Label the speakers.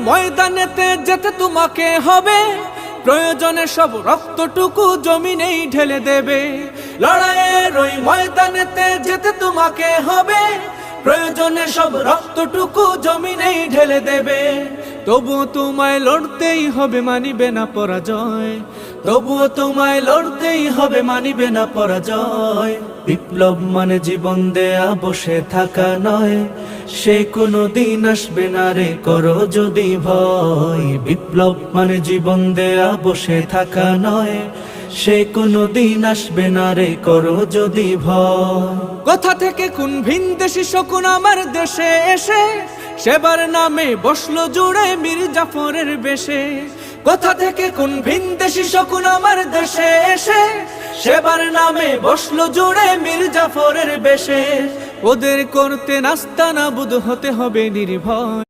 Speaker 1: ময়দানেতে যেতে তোমাকে হবে, প্রয়োজনে সব রক্তটুকু জমিনেই ঢেলে দেবে। লড়াইয়ের ওই ময়দানেতে যেতে তোমাকে হবে, প্রয়োজনে সব রক্তটুকু জমিনেই ঢেলে দেবে। তবুও তোমায় লড়তেই হবে, মানিবে না পরাজয়। তবুও তোমায় লড়তেই হবে, মানিবে না পরাজয়। বিপ্লব মানে জীবন দেয়া বসে থাকা নয়, সে কোনো দিন আসবে না রে করো যদি ভয়। বিপ্লব মানে জীবন দেয়া বসে থাকা নয়, সে কোনো দিন আসবে না রে করো যদি ভয়। কোথা থেকে কোন ভিনদেশি শকুন আমার দেশে এসে সেবার নামে বসলো জুড়ে মীর জাফরের বেশে। কোথা থেকে কোন ভিনদেশি শকুন আমার দেশে এসে সেবার নামে বসলো জুড়ে মীর জাফরের বেশে। ওদের করতে নাস্তানাবুদ হতে হবে নির্ভয়।